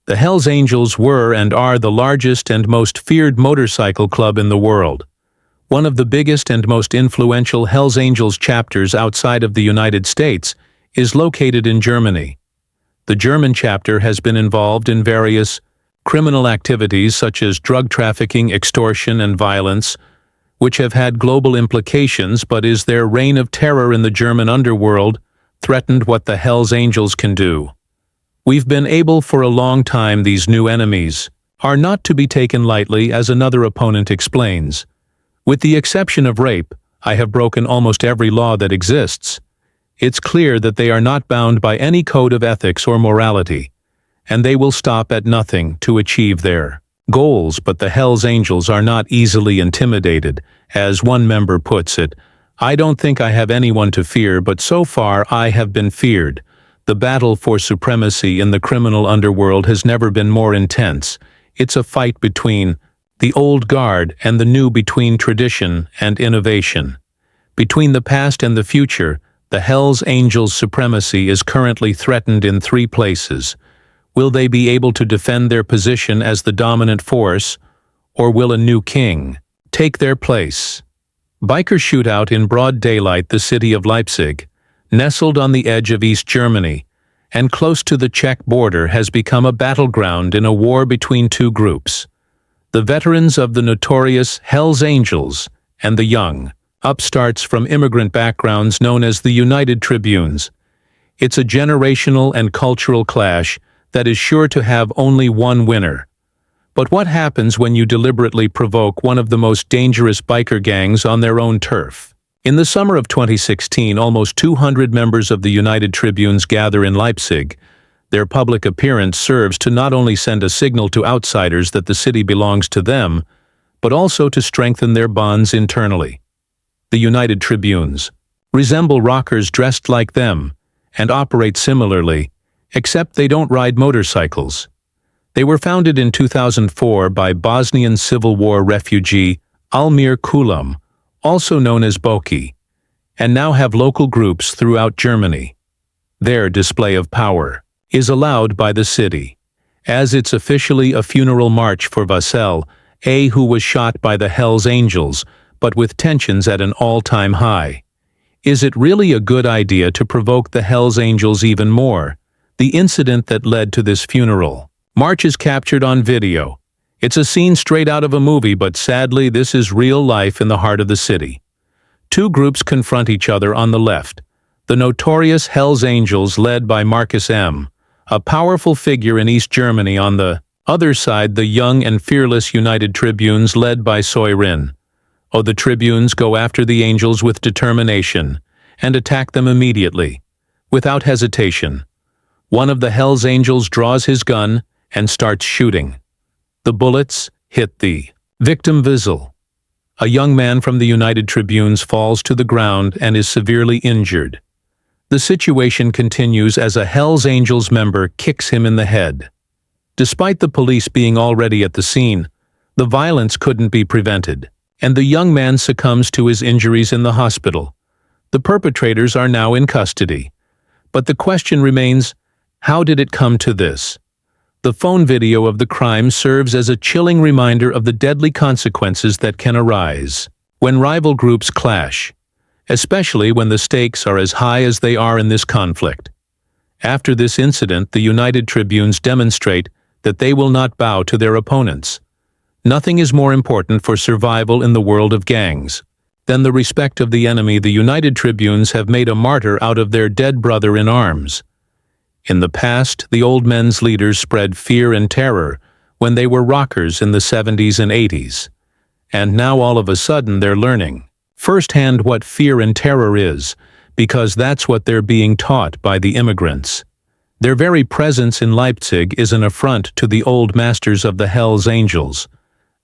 The Hells Angels were and are the largest and most feared motorcycle club in the world. One of the biggest and most influential Hells Angels chapters outside of the United States is located in Germany. The German chapter has been involved in various criminal activities such as drug trafficking, extortion, and violence, which have had global implications, but is their reign of terror in the German underworld threatened what the Hells Angels can do? We've been able for a long time. These new enemies are not to be taken lightly, as another opponent explains. With the exception of rape, I have broken almost every law that exists. It's clear that they are not bound by any code of ethics or morality, and they will stop at nothing to achieve their goals. But the Hells Angels are not easily intimidated. As one member puts it, "I don't think I have anyone to fear, but so far I have been feared." The battle for supremacy in the criminal underworld has never been more intense. It's a fight between the old guard and the new, between tradition and innovation. Between the past and the future, the Hells Angels' supremacy is currently threatened in 3 places. Will they be able to defend their position as the dominant force, or will a new king take their place? Biker shootout in broad daylight. The city of Leipzig, nestled on the edge of East Germany and close to the Czech border, has become a battleground in a war between 2 groups: the veterans of the notorious Hells Angels and the young upstarts from immigrant backgrounds known as the United Tribunes. It's a generational and cultural clash that is sure to have only one winner. But what happens when you deliberately provoke one of the most dangerous biker gangs on their own turf? In the summer of 2016, almost 200 members of the United Tribunes gather in Leipzig. Their public appearance serves to not only send a signal to outsiders that the city belongs to them, but also to strengthen their bonds internally. The United Tribunes resemble rockers dressed like them and operate similarly, except they don't ride motorcycles. They were founded in 2004 by Bosnian Civil War refugee Almir Kulam, also known as Boki, and now have local groups throughout Germany. Their display of power is allowed by the city, as it's officially a funeral march for Vassell, who was shot by the Hells Angels, but with tensions at an all-time high. Is it really a good idea to provoke the Hells Angels even more? The incident that led to this funeral march is captured on video. It's a scene straight out of a movie, but sadly this is real life in the heart of the city. 2 groups confront each other. On the left, the notorious Hells Angels led by Marcus M., a powerful figure in East Germany. On the other side, the young and fearless United Tribunes led by Soirin. The Tribunes go after the Angels with determination and attack them immediately, without hesitation. One of the Hells Angels draws his gun and starts shooting. The bullets hit the victim Vassell. A young man from the United Tribunes falls to the ground and is severely injured. The situation continues as a Hells Angels member kicks him in the head. Despite the police being already at the scene, the violence couldn't be prevented, and the young man succumbs to his injuries in the hospital. The perpetrators are now in custody. But the question remains, how did it come to this? The phone video of the crime serves as a chilling reminder of the deadly consequences that can arise when rival groups clash, especially when the stakes are as high as they are in this conflict. After this incident, the United Tribunes demonstrate that they will not bow to their opponents. Nothing is more important for survival in the world of gangs than the respect of the enemy. The United Tribunes have made a martyr out of their dead brother in arms. In the past, the old men's leaders spread fear and terror when they were rockers in the 70s and 80s. And now all of a sudden they're learning firsthand what fear and terror is, because that's what they're being taught by the immigrants. Their very presence in Leipzig is an affront to the old masters of the Hells Angels.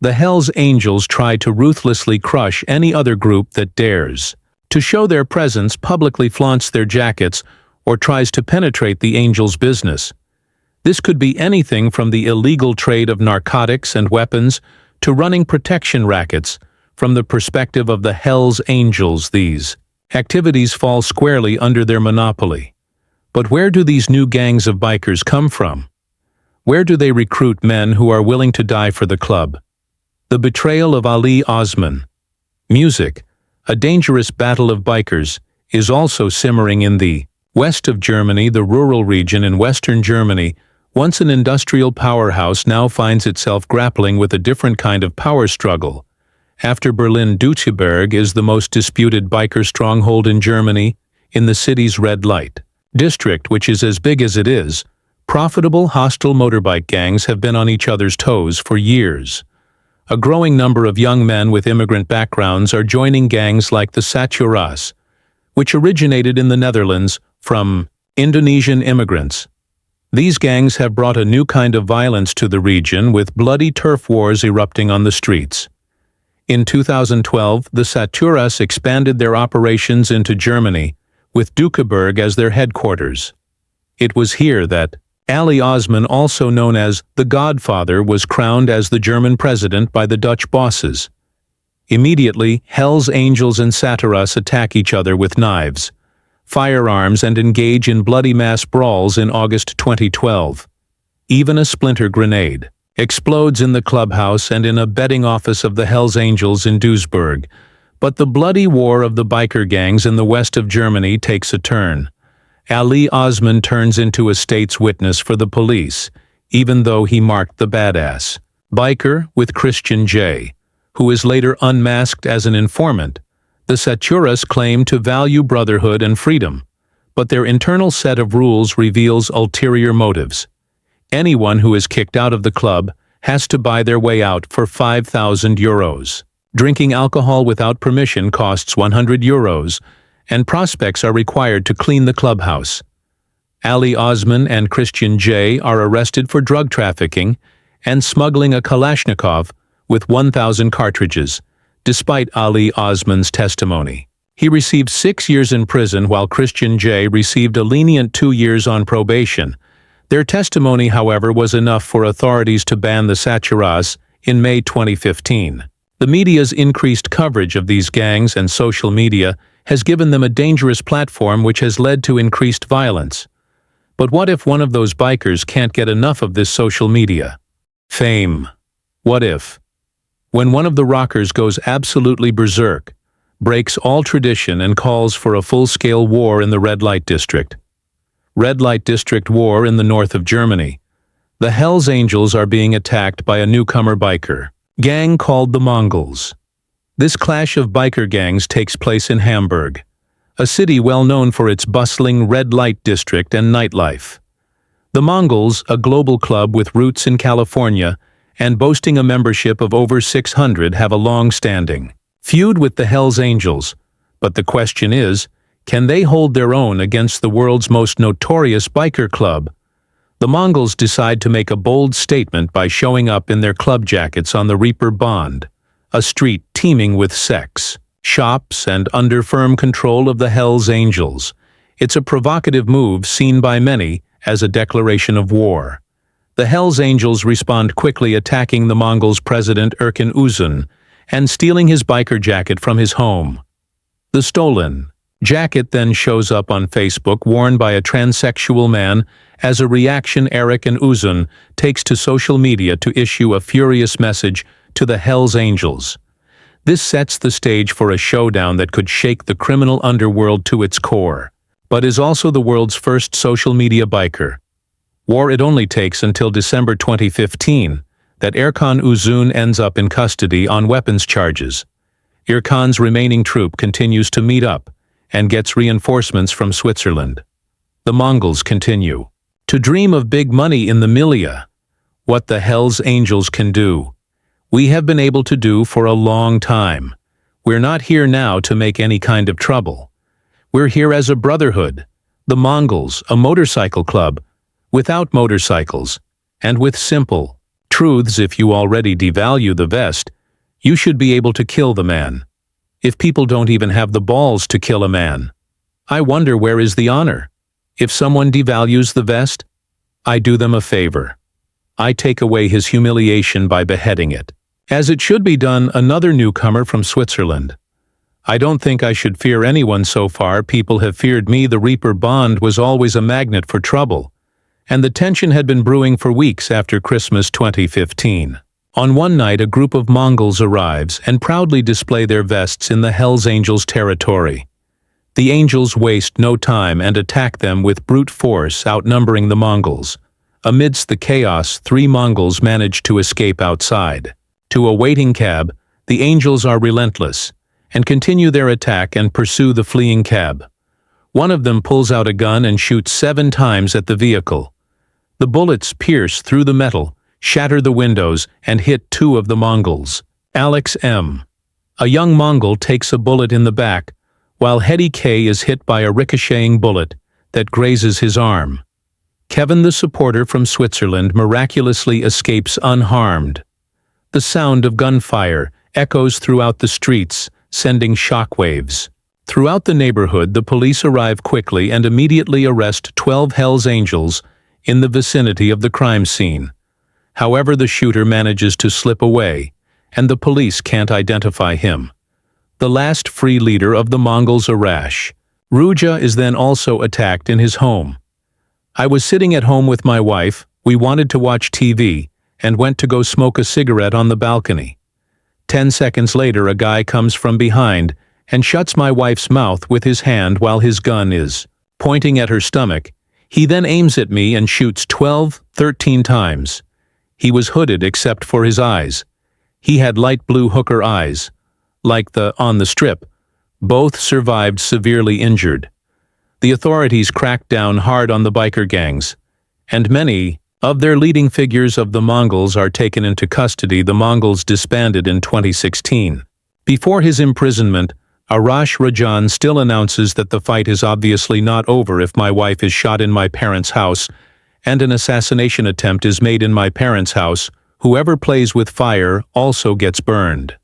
The Hells Angels try to ruthlessly crush any other group that dares to show their presence, publicly flaunts their jackets, or tries to penetrate the Angels' business. This could be anything from the illegal trade of narcotics and weapons to running protection rackets. From the perspective of the Hells Angels, these activities fall squarely under their monopoly. But where do these new gangs of bikers come from? Where do they recruit men who are willing to die for the club? The betrayal of Ali Osman. Music, a dangerous battle of bikers, is also simmering in the west of Germany. The rural region in western Germany, once an industrial powerhouse, now finds itself grappling with a different kind of power struggle. After Berlin, Duisburg is the most disputed biker stronghold in Germany, in the city's red light district, which is as big as it is. Profitable, hostile motorbike gangs have been on each other's toes for years. A growing number of young men with immigrant backgrounds are joining gangs like the Saturas, which originated in the Netherlands from Indonesian immigrants. These gangs have brought a new kind of violence to the region, with bloody turf wars erupting on the streets. In 2012, the Saturas expanded their operations into Germany, with Duisburg as their headquarters. It was here that Ali Osman, also known as the Godfather, was crowned as the German president by the Dutch bosses. Immediately, Hells Angels and Saturas attack each other with knives, firearms, and engage in bloody mass brawls in August 2012. Even a splinter grenade explodes in the clubhouse and in a betting office of the Hells Angels in Duisburg. But the bloody war of the biker gangs in the west of Germany takes a turn. Ali Osman turns into a state's witness for the police, even though he marked the badass biker with Christian J., who is later unmasked as an informant. The Saturas claim to value brotherhood and freedom, but their internal set of rules reveals ulterior motives. Anyone who is kicked out of the club has to buy their way out for 5,000 euros. Drinking alcohol without permission costs 100 euros, and prospects are required to clean the clubhouse. Ali Osman and Christian J. are arrested for drug trafficking and smuggling a Kalashnikov with 1,000 cartridges, despite Ali Osman's testimony. He received 6 years in prison, while Christian J. received a lenient 2 years on probation. Their testimony, however, was enough for authorities to ban the Saturas in May 2015. The media's increased coverage of these gangs and social media has given them a dangerous platform, which has led to increased violence. But what if one of those bikers can't get enough of this social media fame? What if, when one of the rockers goes absolutely berserk, breaks all tradition, and calls for a full-scale war in the red light district? Red light district war in the north of Germany. The Hells Angels are being attacked by a newcomer biker gang called the Mongols. This clash of biker gangs takes place in Hamburg, a city well known for its bustling red light district and nightlife. The Mongols, a global club with roots in California and boasting a membership of over 600, have a long-standing feud with the Hells Angels. But the question is, can they hold their own against the world's most notorious biker club? The Mongols decide to make a bold statement by showing up in their club jackets on the Reeperbahn, a street teeming with sex shops and under firm control of the Hells Angels. It's a provocative move seen by many as a declaration of war. The Hells Angels respond quickly, attacking the Mongols' president Erkan Uzun and stealing his biker jacket from his home. The stolen jacket then shows up on Facebook, worn by a transsexual man. As a reaction, Erkan Uzun takes to social media to issue a furious message to the Hells Angels. This sets the stage for a showdown that could shake the criminal underworld to its core, but is also the world's first social media biker war. It only takes until December 2015 that Erkan Uzun ends up in custody on weapons charges. Erkan's remaining troop continues to meet up and gets reinforcements from Switzerland. The Mongols continue to dream of big money in the milieu. What the Hells Angels can do, we have been able to do for a long time. We're not here now to make any kind of trouble. We're here as a brotherhood. The Mongols, a motorcycle club, without motorcycles, and with simple truths. If you already devalue the vest, you should be able to kill the man. If people don't even have the balls to kill a man, I wonder where is the honor? If someone devalues the vest, I do them a favor. I take away his humiliation by beheading it, as it should be done. Another newcomer from Switzerland. I don't think I should fear anyone so far. People have feared me. The Reeperbahn was always a magnet for trouble. and the tension had been brewing for weeks after Christmas 2015. On one night, a group of Mongols arrives and proudly display their vests in the Hells Angels territory. The Angels waste no time and attack them with brute force, outnumbering the Mongols. Amidst the chaos, 3 Mongols manage to escape outside. To a waiting cab, the Angels are relentless and continue their attack and pursue the fleeing cab. One of them pulls out a gun and shoots 7 times at the vehicle. The bullets pierce through the metal, shatter the windows, and hit 2 of the Mongols. Alex M., a young Mongol, takes a bullet in the back, while Hedy K is hit by a ricocheting bullet that grazes his arm. Kevin, the supporter from Switzerland, miraculously escapes unharmed. The sound of gunfire echoes throughout the streets, sending shockwaves. Throughout the neighborhood, the police arrive quickly and immediately arrest 12 Hells Angels in the vicinity of the crime scene. However, the shooter manages to slip away, and the police can't identify him. The last free leader of the Mongols, Arash, Ruja, is then also attacked in his home. I was sitting at home with my wife. We wanted to watch TV and went to go smoke a cigarette on the balcony. 10 seconds later, a guy comes from behind and shuts my wife's mouth with his hand while his gun is pointing at her stomach. He then aims at me and shoots 13 times. He was hooded except for his eyes. He had light blue hooker eyes, like the on the strip. Both survived severely injured. The authorities cracked down hard on the biker gangs, and many of their leading figures of the Mongols are taken into custody. The Mongols disbanded in 2016. Before his imprisonment, Arash Rajan still announces that the fight is obviously not over if my wife is shot in my parents' house and an assassination attempt is made in my parents' house. Whoever plays with fire also gets burned.